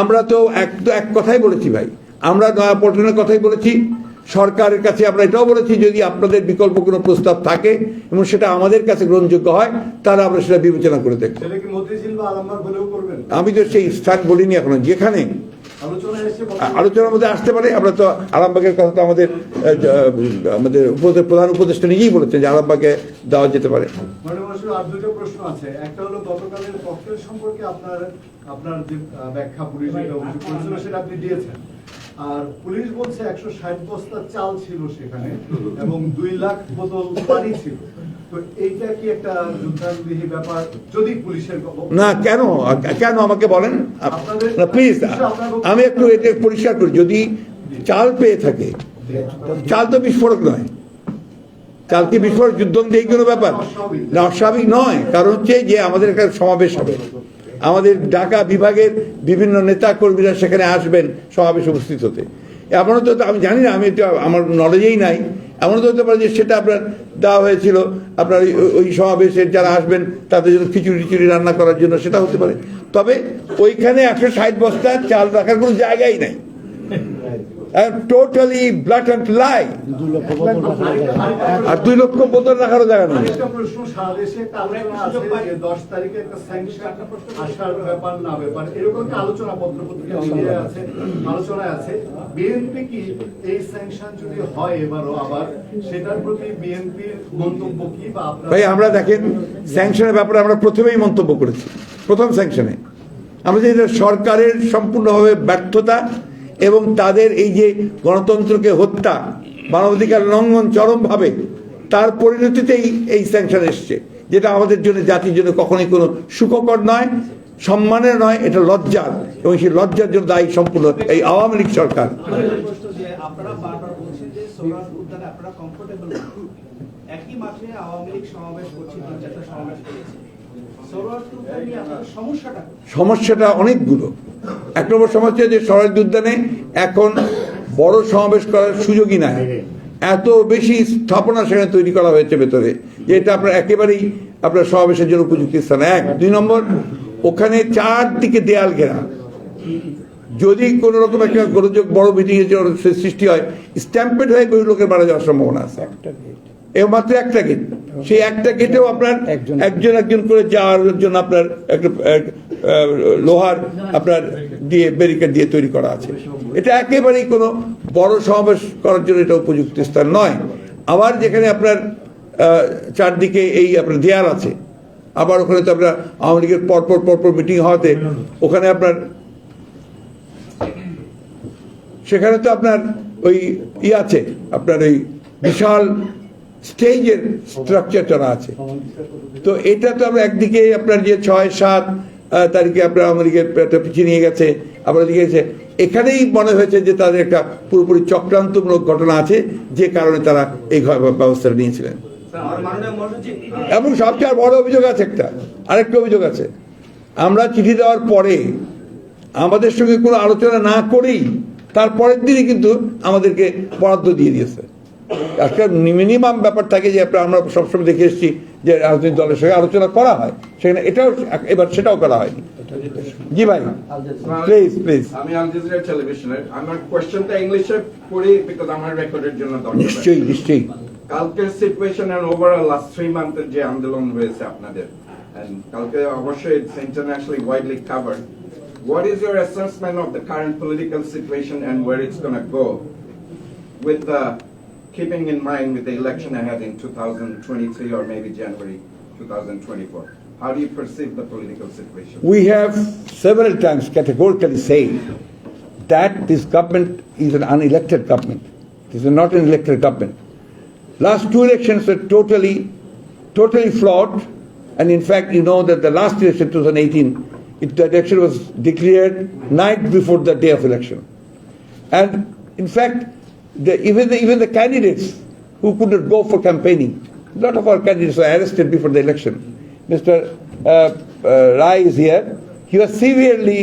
আমরা তো এক কথাই বলেছি ভাই, আমরা নয়াপল্টনের কথাই বলেছি। সরকারের কাছে আমরা এটাও বলেছি যদি আপনাদের বিকল্প কোনো প্রস্তাব থাকে এবং সেটা আমাদের কাছে গ্রহণযোগ্য হয় তাহলে আমরা সেটা বিবেচনা করে দেখব। আমি তো সেই স্থান বলিনি এখনো, যেখানে আলোচনার মধ্যে আসতে পারে। আমরা তো আরামবাগের কথা তো আমাদের প্রধান উপদেষ্টা নিজেই বলেছেন যে আরামবাগে দেওয়া যেতে পারে। আর দুটো প্রশ্ন আছে। একটা হলো গতকালের ককটেল সম্পর্কে আপনার যে ব্যাখ্যা পুলিশ সেটা আপনি দিয়েছেন। আর পুলিশ বলছে 160 বস্তা চাল ছিল সেখানে এবং 2 লাখ বোতল পানি ছিল। তো এইটা কি একটা যুদ্ধান্তবিহী ব্যাপার? যদি পুলিশের না, কেন আমাকে বলেন প্লিজ। আমি একটু এটা পরিষ্কার করি, যদি চাল পেয়ে থাকে, চাল তো বিস্ফোরক নয়। চাল কি বিস্ফোরক যুদ্ধ এই কোনো ব্যাপার না? অস্বাভাবিক নয়। কারণ হচ্ছে যে আমাদের একটা সমাবেশ হবে, আমাদের ঢাকা বিভাগের বিভিন্ন নেতা কর্মীরা সেখানে আসবেন সমাবেশে উপস্থিত হতে। এমনও তো আমি জানি না, আমি আমার নলেজেই নাই। এমনও তো হতে পারে যে সেটা আপনার দেওয়া হয়েছিল আপনার ওই সমাবেশের যারা আসবেন তাদের জন্য খিচুড়ি রান্না করার জন্য, সেটা হতে পারে। তবে ওইখানে 160 বস্তা চাল রাখার কোনো জায়গাই নাই। টোটালি ব্ল্যাটান্ট লাই। আর 2 লক্ষ বোতল রাখারও জায়গা নেই। ভাই আমরা দেখেন, স্যাংশনের ব্যাপারে আমরা প্রথমেই মন্তব্য করেছি। প্রথম স্যাংশনে আমরা যে সরকারের সম্পূর্ণভাবে ব্যর্থতা এবং তাদের এই যে গণতন্ত্রকে হত্যা, মানবাধিকার লঙ্ঘন চরমভাবে, তার পরিণতিতেই এই স্যাংশন এসছে, যেটা আমাদের জন্য, জাতির জন্য কখনোই কোনো সুখকর নয়, সম্মানের নয়, এটা লজ্জার। এবং সেই লজ্জার জন্য দায়ী সম্পূর্ণ এই আওয়ামী লীগ সরকার। সমস্যাটা অনেকগুলো। 1 নম্বর সমস্যা যে সরারদি উদ্যানে এখন বড় সমাবেশ করার সুযোগই নাই। এত বেশি স্থাপনা সেখানে তৈরি করা হয়েছে ভেতরে, যে এটা আপনার একেবারেই আপনার সমাবেশের জন্য উপযুক্ত স্থান। 1। 2 নম্বর, ওখানে 4 দিকে দেয়াল ঘেরা। যদি কোন রকম একটা গোলযোগ বড় মিটিং সৃষ্টি হয়, স্ট্যাম্পেড হয়ে বহু লোকের মারা যাওয়ার সম্ভাবনা আছে। এবং মাত্র একটা গেট, সেই একটা গেটেও আপনার একজন করে যাওয়ার জন্য আপনার একটা লোহার আপনার দিয়ে ব্যারিকেড দিয়ে তৈরি করা আছে। এটা একেবারেই কোনো বড় সমাবেশ করার জন্য এটা উপযুক্ত স্থান নয়। আবার যেখানে আপনার চারদিকে এই আপনার দেয়াল আছে, আবার ওখানে তো আপনার আওয়ামী লীগের পরপর মিটিং হওয়াতে ওখানে আপনার সেখানে তো আপনার ওই আছে আপনার ওই বিশাল স্টেজের স্ট্রাকচার করা আছে। তো এটা তো আমরা একদিকে আপনার যে 6-7 তারিখে আপনার আওয়ামী লীগের পিছিয়ে নিয়ে গেছে, আবার দিকে গেছে, এখানেই মনে হয়েছে যে তাদের একটা পুরোপুরি চক্রান্তমূলক ঘটনা আছে, যে কারণে তারা এই ব্যবস্থাটা নিয়েছিলেন। এবং সবচেয়ে বড় অভিযোগ আছে, আরেকটা অভিযোগ আছে, আমরা চিঠি দেওয়ার পরে আমাদের সঙ্গে কোনো আলোচনা না করেই তারপরের দিনই কিন্তু আমাদেরকে বরাদ্দ দিয়ে দিয়েছে। একটা মিনিমাম ব্যাপার থাকে যে আমরা সবসময় দেখে এসেছি যে রাজনৈতিক দলের সঙ্গে আলোচনা করা হয়, সেখানে এটাও এবার সেটাও করা হয়নি। জি ভাই, প্লিজ। আমি আল জাজিরা টেলিভিশনের, আমার কোশ্চেনটা ইংলিশে পড়ি বিকজ আমার রেকর্ডের জন্য দরকার। নিশ্চয়ই। কালকের সিচুয়েশন এন্ড ওভারঅল লাস্ট 3 মান্থের যে আন্দোলন হয়েছে আপনাদের, এন্ড কালকে অবশ্যই it's internationally widely covered. What is your assessment of the current political situation and where it's going to go, with keeping in mind with the election ahead in 2023 or maybe January 2024? How do you perceive the political situation? We have several times categorically said that this government is an unelected government. This is not an elected government. Last 2 elections were totally flawed, and in fact, you know that the last election, 2018, the election was declared night before the day of election. And in fact, even the candidates who could not go for campaigning, a lot of our candidates were arrested before the election. Mr. Rai is here. He was severely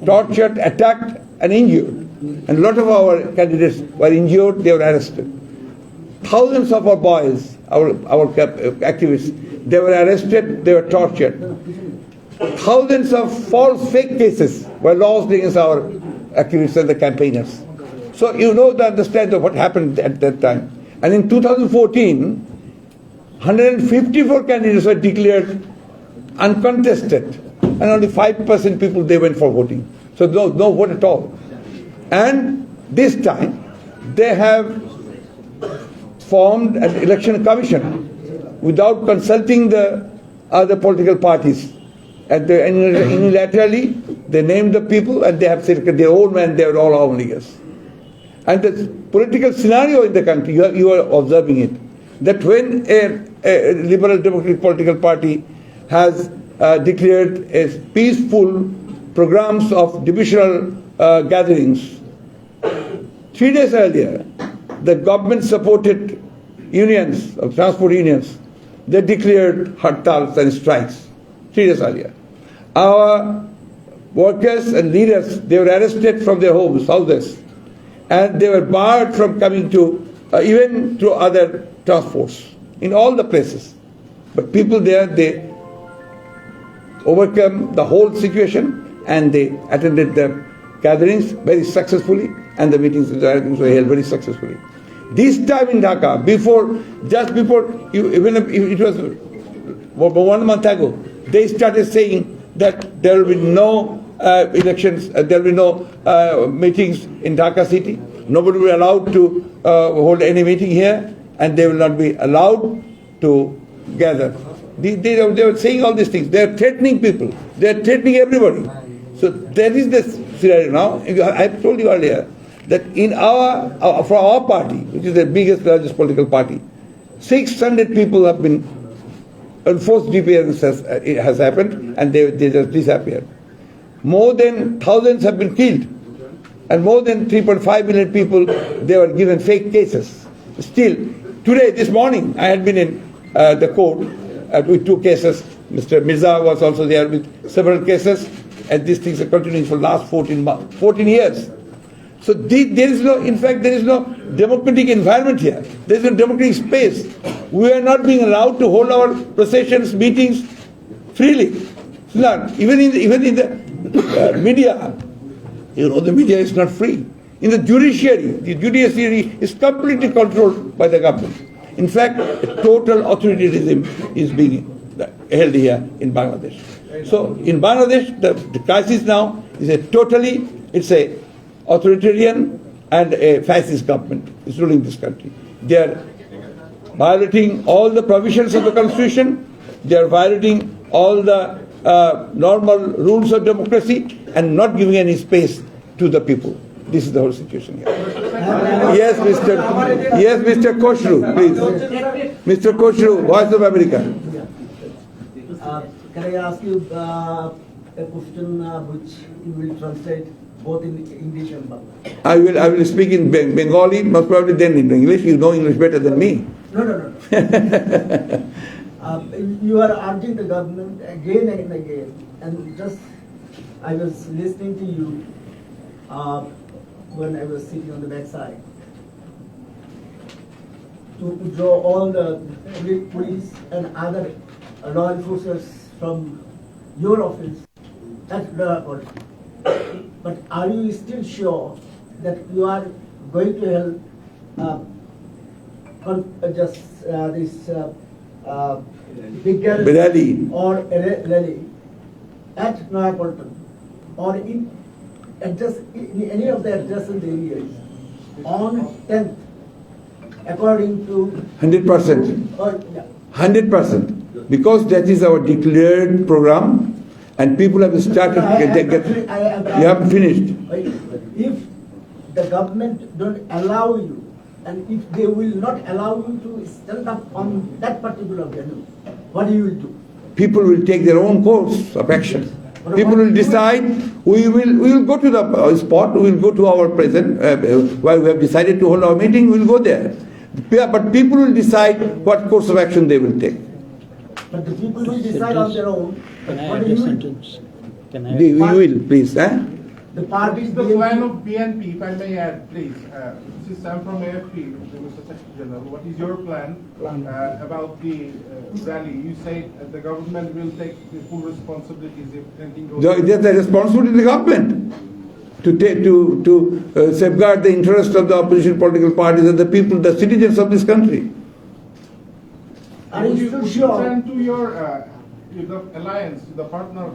tortured, attacked and injured. And a lot of our candidates were injured, they were arrested. Thousands of our boys, our activists, they were arrested, they were tortured. thousands of false fake cases were lodged against our activists and the campaigners. So you know the understand of what happened at that time. And in 2014, 154 candidates were declared uncontested, and only 5% people they went for voting. So no vote at all. And this time they have formed an election commission without consulting the other political parties. And unilaterally they named the people, and they have selected their own men. They are all lawmakers. And the political scenario in the country, you are observing it, that when a liberal democratic political party has declared a peaceful programs of divisional gatherings, 3 days earlier, the government-supported unions, of transport unions, they declared hartals and strikes 3 days earlier. Our workers and leaders, they were arrested from their homes, houses, and they were barred from coming to, even through other transports, in all the places. But people there, they overcome the whole situation, and they attended the gatherings very successfully, and the meetings were held very successfully. This time in Dhaka, just before, even if it was 1 month ago, they started saying that there will be no elections, there will be no meetings in Dhaka city. Nobody will be allowed to hold any meeting here, and they will not be allowed to gather. They were saying all these things. They are threatening people. They are threatening everybody. So that is the scenario now. I told you earlier that in for our party, which is the biggest, largest political party, 600 people have been enforced disappearance has happened, and they just disappeared. More than thousands have been killed, and more than 3.5 million people, they were given fake cases. Still, today, this morning, I had been in the court with 2 cases. Mr. Mirza was also there with several cases, and these things are continuing for the last 14 years. So there is no, in fact, there is no democratic environment here. There is no democratic space. We are not being allowed to hold our processions, meetings freely. It's not. Even in the media, the media is not free. In the judiciary, the judiciary is completely controlled by the government. In fact, total authoritarianism is being held here in Bangladesh. So in Bangladesh, the crisis now is it's a authoritarian and a fascist government is ruling this country. They are violating all the provisions of the constitution. They are violating all the normal rules of democracy and not giving any space to the people. This is the whole situation here. Yes, Mr. Koshru, please. Mr. Koshru, Voice of America. Can I ask you a question which you will translate both in English and Bangla? I will speak in Bengali, most probably then in English. You know English better than me. No. You are urging the government again and again, and just I was listening to you when I was sitting on the backside, to draw all the police and other law enforcers from your office at the airport. But are you still sure that you are going to help this bigger rally or a rally at Noapolitan or in any of the adjacent areas on 10th, according to 100%. 100%. Because that is our declared program, and people have started. You haven't finished. If the government don't allow you, and if they will not allow you to stand up on that particular venue, what you will do? People will take their own course of action. People will decide. We will go to the spot. We will go to our present where we have decided to hold our meeting. We will go there. But people will decide what course of action they will take. But the people will decide on their own. Can I What add do a you sentence? Can I? You will, please. the party What is the plan of BNP, if I may add, please? Since I'm from AFP, Mr. Secretary General, what is your plan about the rally? You say the government will take the full responsibilities if anything goes wrong. There's the responsibility of the government to safeguard the interest of the opposition political parties and the people, the citizens of this country. Are you still Would you sure? turn to your the alliance, the partner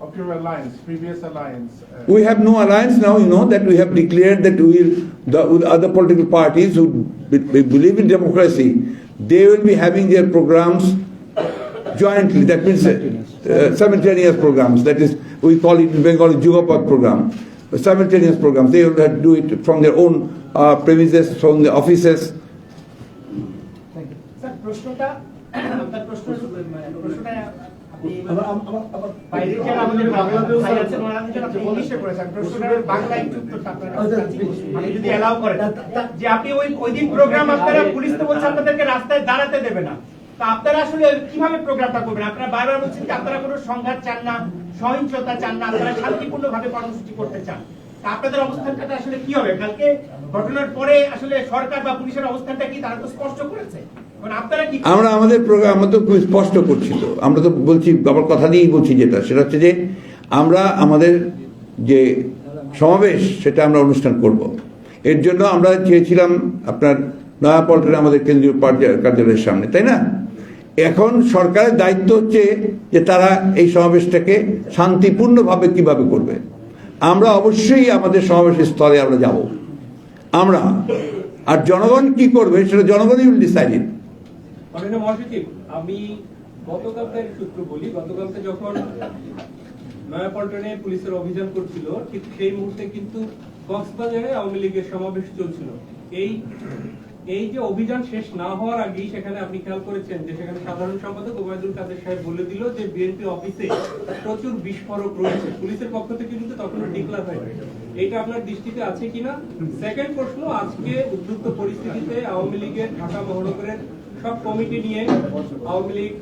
of your alliance, previous alliance? We have no alliance now. You know that we have declared that the other political parties who believe in democracy, they will be having their programs jointly. That means simultaneous programs. That is, we call it in Bengali Jugapat program. Simultaneous programs. They will do it from their own premises, from the offices. Sir প্রশ্নটা আপনার প্রশ্নটা আপনি বাইরে যে আমাদের ভাই আছেন ওনারা আপনি ইংলিশে করেছেন প্রশ্নটার বাংলা একটু উত্তরটা আপনারা আপনি যদি এলাও করেন যে আপনি ওই দিন প্রোগ্রাম আপনারা পুলিশ তো বলছে আপনাদেরকে রাস্তায় দাঁড়াতে দেবে না তা আপনারা আসলে কিভাবে প্রোগ্রামটা করবেন আপনারা বারবার বলছেন যে আপনারা কোনো সংঘাত চান না সহিংসতা চান না আপনারা শান্তিপূর্ণভাবে কর্মসূচি করতে চান তা আপনাদের অবস্থানটা আসলে কি হবে কালকে ঘটনার পরে আসলে সরকার বা পুলিশের অবস্থানটা কি তারা তো স্পষ্ট করেছে আমরা আমাদের প্রোগ্রাম আমরা তো খুব স্পষ্ট করছি তো আমরা তো বলছি আবার কথা দিয়েই বলছি যেটা সেটা হচ্ছে যে আমরা আমাদের যে সমাবেশ সেটা আমরা অনুষ্ঠান করব এর জন্য আমরা চেয়েছিলাম আপনার নয়াপল্টনে আমাদের কেন্দ্রীয় কার্যালয়ের সামনে তাই না এখন সরকারের দায়িত্ব হচ্ছে যে তারা এই সমাবেশটাকে শান্তিপূর্ণভাবে কিভাবে করবে আমরা অবশ্যই আমাদের সমাবেশের স্তরে আমরা যাব আমরা আর জনগণ কি করবে সেটা জনগণই উইল ডিসাইড। মাননীয় মহাসচিব আমি গতকালকের সূত্র বলি গতকালকে যখন নয়াপল্টনে পুলিশের অভিযান করছিল ঠিক সেই মুহূর্তে কিন্তু কক্সবাজারে আওয়ামী লীগের সমাবেশ চলছিল এই যে অভিযান শেষ না হওয়ার আগেই সেখানে আপনি খেয়াল করেছেন যে সেখানে সাধারণ সম্পাদক ওবায়দুল কাদের সাহেব বলে দিল যে বিএনপি অফিসে প্রচুর বিস্ফোরক রয়েছে পুলিশের পক্ষ থেকে কিন্তু তখনও ডিক্লার হয়নি এইটা আপনার দৃষ্টিতে আছে কিনা সেকেন্ড প্রশ্ন আজকে উদ্বুদ্ধ পরিস্থিতিতে আওয়ামী লীগের ঢাকা মহানগরের সব কমিটি নিয়ে আওয়ামী লীগ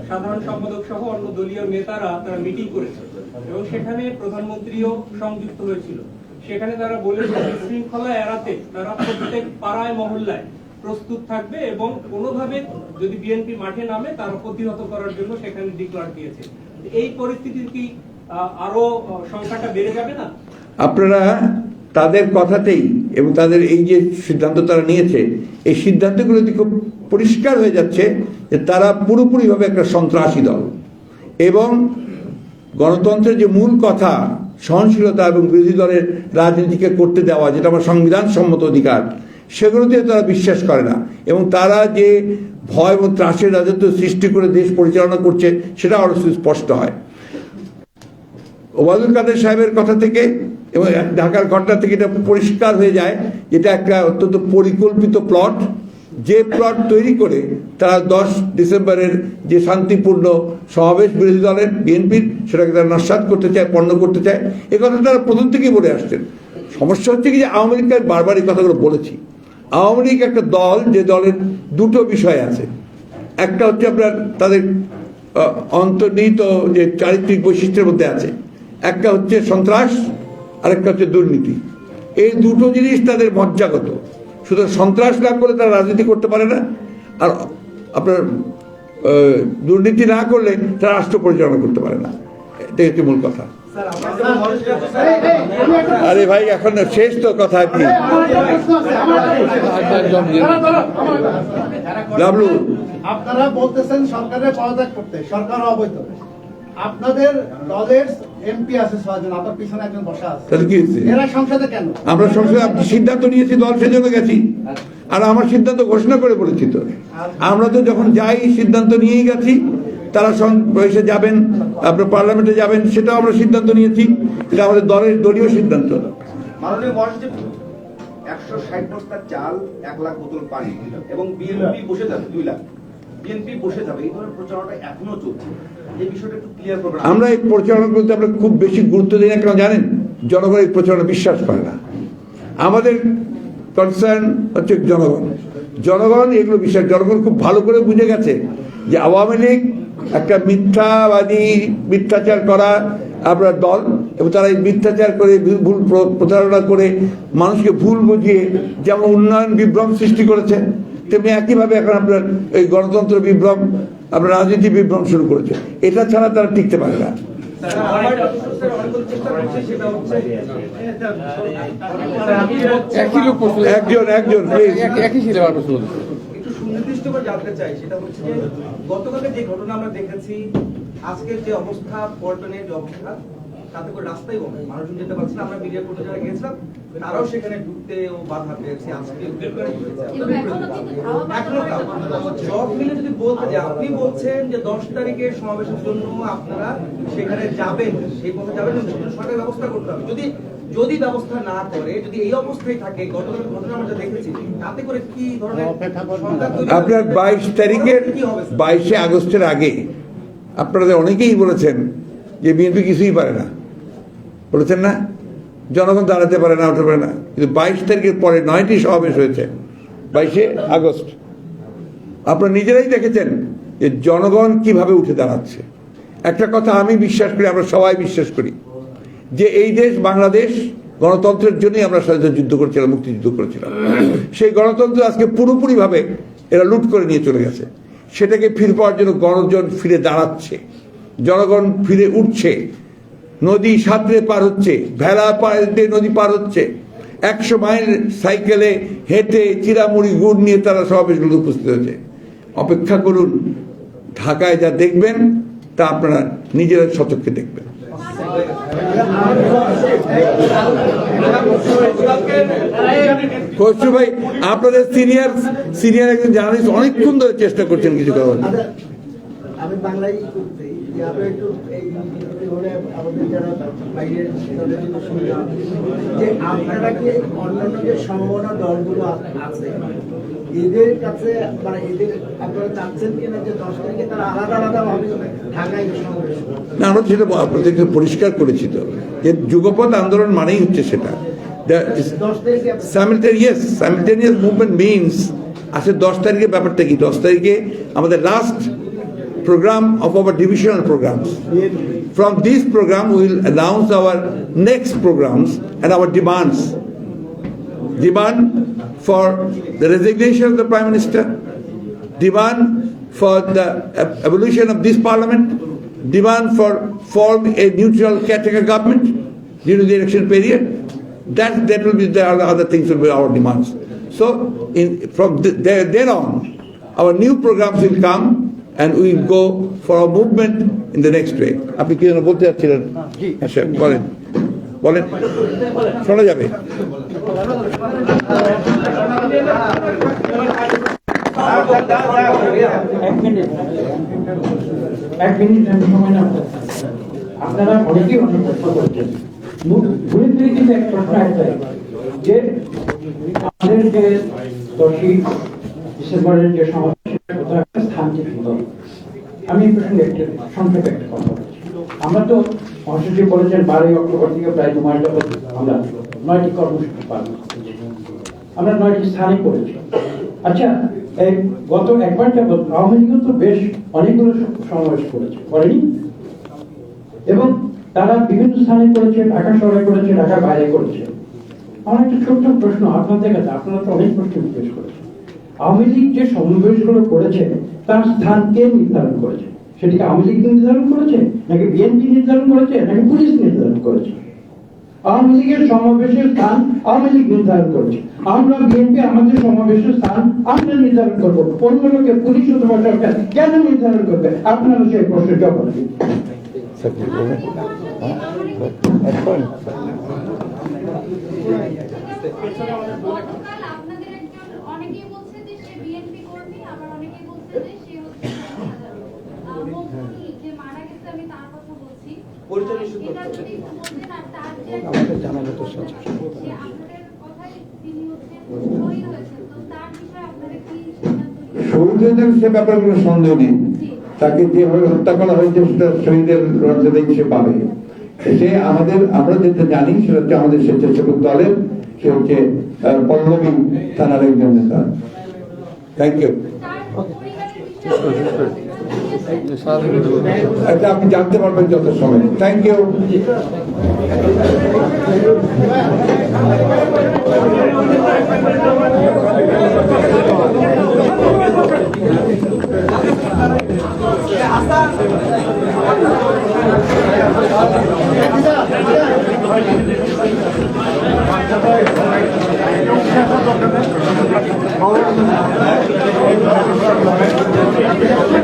সাধারণ সম্পাদক সহ অন্য দলীয় নেতারা তারা মিটিং করেছে এবং সেখানে প্রধানমন্ত্রীও সংযুক্ত হয়েছিল সেখানে তারা বলেছে শৃঙ্খলা এড়াতে তারা প্রত্যেক পাড়ায় মহল্লায় প্রস্তুত থাকবে এবং কোনোভাবে যদি বিএনপি মাঠে নামে তারা প্রতিহত করার জন্য সেখানে ডিক্লার দিয়েছে এই পরিস্থিতির কি আরো সংখ্যাটা বেড়ে যাবে না আপনারা তাদের কথাতেই এবং তাদের এই যে সিদ্ধান্ত তারা নিয়েছে এই সিদ্ধান্তগুলো খুব পরিষ্কার হয়ে যাচ্ছে যে তারা পুরোপুরিভাবে একটা সন্ত্রাসী দল এবং গণতন্ত্রের যে মূল কথা সহনশীলতা এবং বিরোধী দলের রাজনীতিকে করতে দেওয়া যেটা আমার সংবিধান সম্মত অধিকার সেগুলোতে তারা বিশ্বাস করে না এবং তারা যে ভয় এবং ত্রাসের রাজত্ব সৃষ্টি করে দেশ পরিচালনা করছে সেটা আরো সুস্পষ্ট হয় ওবায়দুল কাদের সাহেবের কথা থেকে এবং ঢাকার ঘটনা থেকে এটা পরিষ্কার হয়ে যায় যেটা একটা অত্যন্ত পরিকল্পিত প্লট যে প্লট তৈরি করে তারা 10 ডিসেম্বরের যে শান্তিপূর্ণ সমাবেশ বিরোধী দলের বিএনপির সেটাকে তারা নস্যাৎ করতে চায় পণ্য করতে চায় এ কথা তারা প্রথম থেকেই বলে আসছেন সমস্যা হচ্ছে কি যে আওয়ামী লীগকে বারবার এই কথাগুলো বলেছি আওয়ামী লীগ একটা দল যে দলের দুটো বিষয় আছে একটা হচ্ছে আপনার তাদের অন্তর্নিহিত যে চারিত্রিক বৈশিষ্ট্যের মধ্যে আছে একটা হচ্ছে সন্ত্রাস আরেকটা হচ্ছে দুর্নীতি এই দুটো জিনিস তাদের মজ্জাগত শুধু সন্ত্রাস না করে তারা রাজনীতি করতে পারে না আর আপনার দুর্নীতি না করলে তারা রাষ্ট্র পরিচালনা করতে পারে না এটাই হচ্ছে মূল কথা আরে ভাই এখন শেষ তো কথা কি ডাবলু আপনারা বলতেছেন সরকারের পদত্যাগ করতে সরকার অবৈধ আপনাদের দলের এমপি আছে 6 জন আপনার পিছনে একজন বসা আছে তাহলে কি হয়েছে এরা সংসদে কেন আমরা সংসদে সিদ্ধান্ত নিয়েছি দল সেজন্য গেছি আর আমার সিদ্ধান্ত ঘোষণা করে বলেছি তো আমরা তো যখন যাই সিদ্ধান্ত নিয়েই গেছি তারা এসে যাবেন আপনার পার্লামেন্টে যাবেন সেটাও আমরা সিদ্ধান্ত নিয়েছি এটা আমাদের দলের দলীয় সিদ্ধান্ত মাননীয় মহাসচিব 160 বস্তা চাল 1 লাখ বোতল পানি এবং বিএনপি বসে যাবে 2 লাখ বিএনপি বসে যাবে এই ধরনের প্রচারণাটা এখনো চলছে এই বিষয়টা একটু ক্লিয়ার করবেন আমরা এই প্রচারণা করতে আমরা খুব বেশি গুরুত্ব দিই না কেন জানেন জনগণ এই প্রচারণা বিশ্বাস করে না আমাদের কনসার্ন হচ্ছে জনগণ এগুলো বিশ্বাস জনগণ খুব ভালো করে বুঝে গেছে যে আওয়ামী লীগ একটা মিথ্যাবাদী মিথ্যাচার করা আপনার দল এবং তারা এই মিথ্যাচার করে, ভুল প্রতারণা করে, মানুষকে ভুল বুঝিয়ে যেমন উন্নয়ন বিভ্রম সৃষ্টি করেছে, তেমনি একইভাবে এখন আপনার এই গণতন্ত্র বিভ্রম, আপনার রাজনীতি বিভ্রম শুরু করেছে। এটা ছাড়া তারা টিকতে পারে না। একজন প্লিজ। একটু সুনির্দিষ্ট করে জানতে চাই, সেটা হচ্ছে যে গতকালের যে ঘটনা আমরা দেখেছি, আজকের যে অবস্থা, পল্টনের যে অবস্থা, তাতে করে রাস্তায় বন্ধ, মানুষজন যেতে পারছে না। আমরা মিডিয়া করতে যারা গিয়েছিলাম তারাও সেখানে ঢুকতে ও বাধা পেয়েছে। আজকে সব মিলে যদি বলতে যে আপনি বলছেন যে 10 তারিখের সমাবেশের জন্য আপনারা সেখানে যাবেন, সেই পথে যাবেন, সরকার ব্যবস্থা করতে হবে। যদি ব্যবস্থা না করে, যদি এই অবস্থায় থাকে, গতকাল ঘটনা আমরা যা দেখেছি, তাতে করে কি ধরনের আপনার 22 তারিখের 22শে আগস্টের আগে আপনাদের অনেকেই বলেছেন যে বিএনপি কিছুই পারে না, বলেছেন না, জনগণ দাঁড়াতে পারে না, উঠতে পারে না। কিন্তু 22 তারিখের পরে 9টি সমাবেশ হয়েছে 22শে আগস্ট। আপনারা নিজেরাই দেখেছেন যে জনগণ কিভাবে উঠে দাঁড়াচ্ছে। একটা কথা আমি বিশ্বাস করি, আমরা সবাই বিশ্বাস করি, যে এই দেশ বাংলাদেশ গণতন্ত্রের জন্যই আমরা স্বাধীনতা যুদ্ধ করেছিলাম, মুক্তিযুদ্ধ করেছিলাম। সেই গণতন্ত্র আজকে পুরোপুরিভাবে এরা লুট করে নিয়ে চলে গেছে। সেটাকে ফিরে পাওয়ার জন্য গণজন ফিরে দাঁড়াচ্ছে, জনগণ ফিরে উঠছে, নদী সাঁতরে পার হচ্ছে, ভেলা পাল্টে নদী পার হচ্ছে, 100 মাইল সাইকেলে হেঁটে চিরামুড়ি গুড় নিয়ে তারা সমাবেশগুলো উপস্থিত হয়েছে। অপেক্ষা করুন, ঢাকায় যা দেখবেন তা আপনারা নিজেরা সচক্ষে দেখবেন। খসরু ভাই, আপনাদের সিনিয়র একজন জার্নালিস্ট অনেকক্ষণ ধরে চেষ্টা করছেন কিছু করার। আমি বাংলায় করতে যে আমরা একটু এই আমাদের যারা বাইরের তাদের জন্য সুবিধা, যে আপনারা কি অন্যান্য যে সম্ভাবনা দলগুলো আছে এদের কাছে, মানে এদের আপনারা চাচ্ছেন কিনা যে 10 তারিখে তারা আলাদা আলাদা ভাবে ঢাকায় সমাবেশ? না, আমরা সেটা আপনাদেরকে পরিষ্কার করেছি তো, যে যুগপৎ আন্দোলন মানেই হচ্ছে সেটা। Simultaneous movement means, আসলে 10 তারিখের ব্যাপারটা কি, 10 তারিখে আমাদের last program of our divisional programs. From this program we will announce our next programs and our demands. Demand for the resignation of the Prime Minister, demand for the abolition of this parliament, demand for form a neutral caretaker government during the election period. That will be the other things will be our demands. So from then on, our new programs will come and we will go for a movement in the next way. আপনি কি যেন বলতে যাচ্ছিলেন? আচ্ছা, বলেন শোনা যাবে। এক মিনিট সময় না, আপনারা অনেকেই অনেক প্রশ্ন করছেন। ঘুরে ফিরে কিন্তু এক প্রশ্ন একটাই, যে আমাদের যে 10ই ডিসেম্বরের যে সমাবেশ স্থান কি ছিল। আমি এই প্রসঙ্গে একটা সংক্ষেপে একটা কথা বলছি। আমরা তো মহাসচিব বলেছেন 12ই অক্টোবর থেকে প্রায় 2 মাস যাবত আমরা 9টি কর্মসূচি পালন করছি, আমরা 9টি স্থানে করেছি। আচ্ছা, এই গত একবার যাবত আওয়ামী লীগ তো বেশ অনেকগুলো সমাবেশ করেনি, এবং তারা বিভিন্ন স্থানে করেছে, ঢাকা শহরে করেছে, ঢাকার বাইরে করেছে। আমার একটা ছোট্ট প্রশ্ন আপনাদের কাছে, আপনারা তো অনেক প্রশ্ন জিজ্ঞেস করেছেন। আওয়ামী লীগ যে সমাবেশগুলো করেছে তার স্থান কে নির্ধারণ করেছে? সেটিকে আওয়ামী লীগ নির্ধারণ করেছে, নাকি বিএনপি নির্ধারণ করেছে, নাকি পুলিশ নির্ধারণ করেছে? আওয়ামী লীগের সমাবেশের স্থান আওয়ামী লীগ নির্ধারণ করেছে। আমরা বিএনপি আমাদের সমাবেশের স্থান আমরা নির্ধারণ করবো, অন্য লোকের পুলিশ অথবা সরকার কেন নির্ধারণ করবে? আপনারা সেই প্রশ্নের জবাব দিন। শহীদদের সে ব্যাপারে কোনো সন্দেহ নেই, তাকে যেভাবে হত্যা করা হয়েছে সেটা শহীদের মর্যাদা সে পাবে। সে আমরা যেটা জানি সেটা হচ্ছে আমাদের স্বেচ্ছাসেবক দলের, সে হচ্ছে পল্লবী থানার একজন নেতা। Thank you. এটা আপনি জানতে পারবেন যত সময়। Thank you. Thank you.